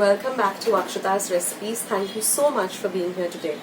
welcome back to Akshata's Recipes. Thank you so much for being here today.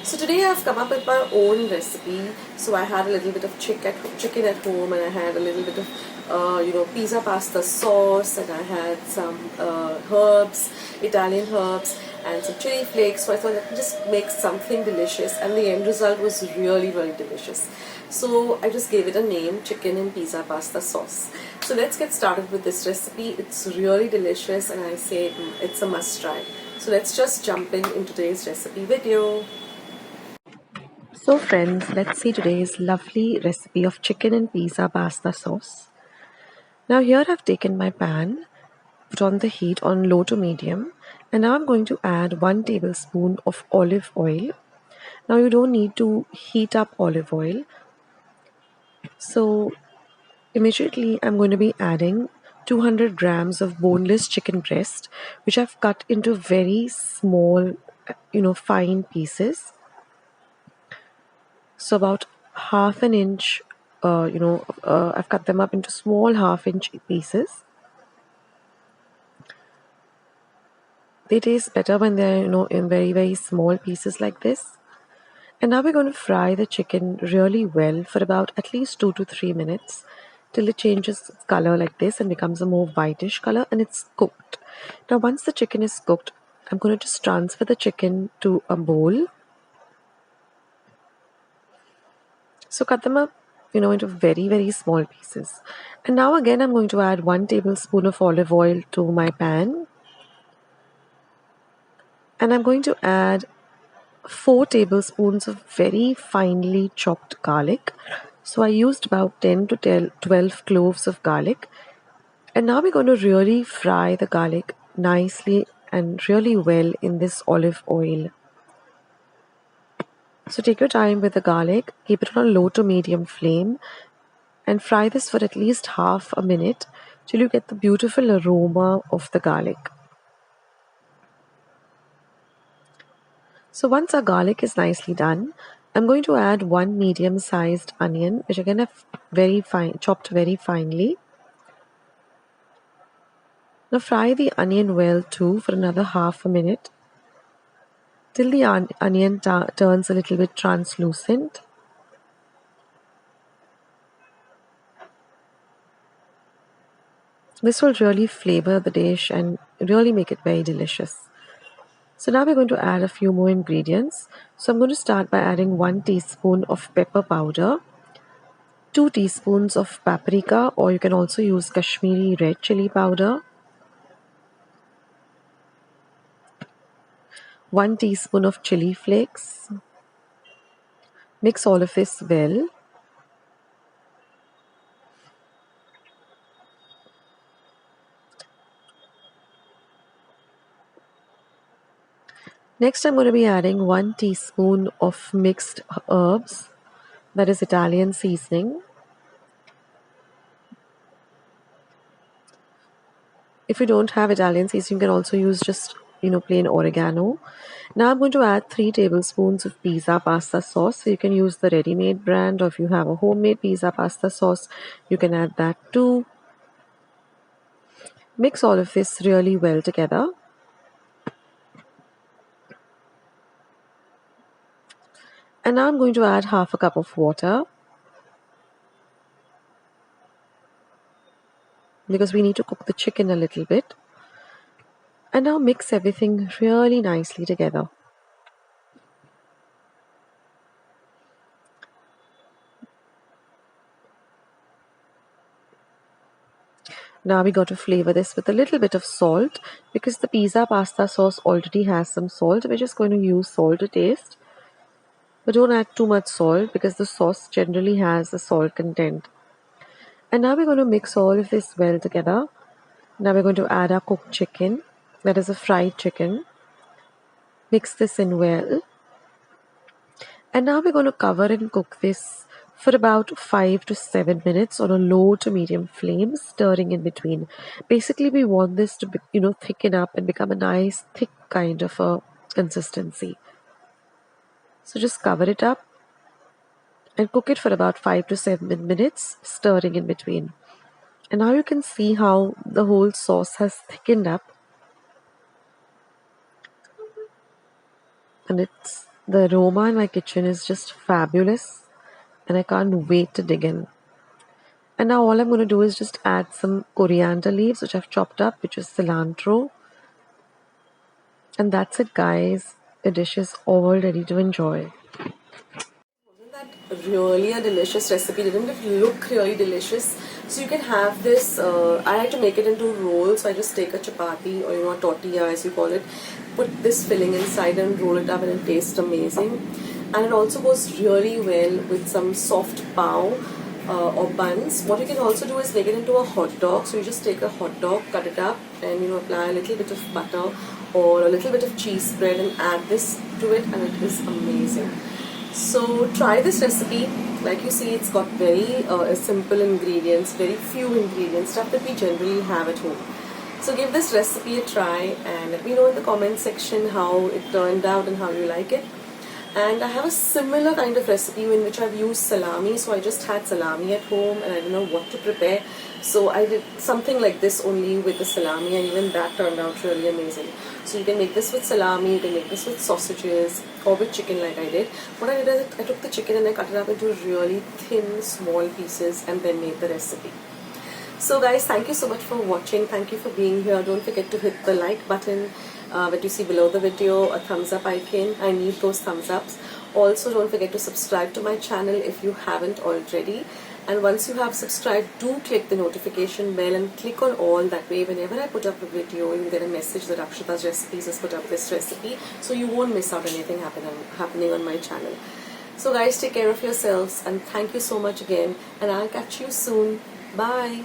So today I've come up with my own recipe. So I had a little bit of chicken at home, and I had a little bit of pizza pasta sauce, and I had some herbs, Italian herbs, and some chili flakes. So I thought let me just make something delicious, and the end result was really, really delicious. So I just gave it a name, chicken and pizza pasta sauce. So let's get started with this recipe. It's really delicious, and I say it's a must try. So let's just jump in today's recipe video. So friends, let's see today's lovely recipe of chicken and pizza pasta sauce. Now here I've taken my pan, put on the heat on low to medium, and now I'm going to add 1 tablespoon of olive oil. Now you don't need to heat up olive oil. So immediately I'm going to be adding 200 grams of boneless chicken breast, which I've cut into very small, fine pieces. So about half an inch, I've cut them up into small half-inch pieces. They taste better when they're, in very, very small pieces like this. And now we're going to fry the chicken really well for about at least 2 to 3 minutes till it changes color like this and becomes a more whitish color and it's cooked. Now once the chicken is cooked, I'm going to just transfer the chicken to a bowl. So cut them up, into very, very small pieces. And now again, I'm going to add 1 tablespoon of olive oil to my pan. And I'm going to add 4 tablespoons of very finely chopped garlic. So I used about 10 to 12 cloves of garlic. And now we're going to really fry the garlic nicely and really well in this olive oil. So take your time with the garlic, keep it on a low to medium flame, and fry this for at least half a minute till you get the beautiful aroma of the garlic. So once our garlic is nicely done, I'm going to add 1 medium-sized onion, which again I've chopped very finely. Now fry the onion well too for another half a minute till the onion turns a little bit translucent. This will really flavor the dish and really make it very delicious. So now we're going to add a few more ingredients. So I'm going to start by adding 1 teaspoon of pepper powder, 2 teaspoons of paprika, or you can also use Kashmiri red chili powder, 1 teaspoon of chili flakes. Mix all of this well. Next, I'm going to be adding 1 teaspoon of mixed herbs, that is Italian seasoning. If you don't have Italian seasoning, you can also use just, plain oregano. Now I'm going to add 3 tablespoons of pizza pasta sauce. So you can use the ready-made brand, or if you have a homemade pizza pasta sauce, you can add that too. Mix all of this really well together. And now I'm going to add half a cup of water, because we need to cook the chicken a little bit. And now mix everything really nicely together. Now we got to flavor this with a little bit of salt, because the pizza pasta sauce already has some salt. We're just going to use salt to taste. But don't add too much salt, because the sauce generally has a salt content. And now we're going to mix all of this well together. Now we're going to add our cooked chicken, that is a fried chicken. Mix this in well. And now we're going to cover and cook this for about 5 to 7 minutes on a low to medium flame, stirring in between. Basically, we want this to, thicken up and become a nice, thick kind of a consistency. So just cover it up and cook it for about 5 to 7 minutes, stirring in between. And now you can see how the whole sauce has thickened up. and the aroma in my kitchen is just fabulous, and I can't wait to dig in. And now all I'm going to do is just add some coriander leaves, which I've chopped up, which is cilantro. And that's it, guys. The dish is all ready to enjoy. Wasn't that really a delicious recipe? Didn't it look really delicious? So you can have this. I like to make it into rolls. So I just take a chapati, or a tortilla as you call it, put this filling inside and roll it up, and it tastes amazing. And it also goes really well with some soft pav or buns. What you can also do is make it into a hot dog. So you just take a hot dog, cut it up, and apply a little bit of butter or a little bit of cheese spread and add this to it, and it is amazing. So try this recipe. Like you see, it's got very simple ingredients, very few ingredients, stuff that we generally have at home. So give this recipe a try and let me know in the comment section how it turned out and how you like it. And I have a similar kind of recipe in which I've used salami. So I just had salami at home and I didn't know what to prepare. So I did something like this only with the salami, and even that turned out really amazing. So you can make this with salami, you can make this with sausages or with chicken like I did. What I did is I took the chicken and I cut it up into really thin, small pieces and then made the recipe. So guys, thank you so much for watching. Thank you for being here. Don't forget to hit the like button that you see below the video, a thumbs up icon. I need those thumbs ups. Also, don't forget to subscribe to my channel if you haven't already. And once you have subscribed, do click the notification bell and click on all. That way, whenever I put up a video, you'll get a message that Akshita's Recipes has put up this recipe. So you won't miss out anything happening on my channel. So guys, take care of yourselves and thank you so much again. And I'll catch you soon. Bye.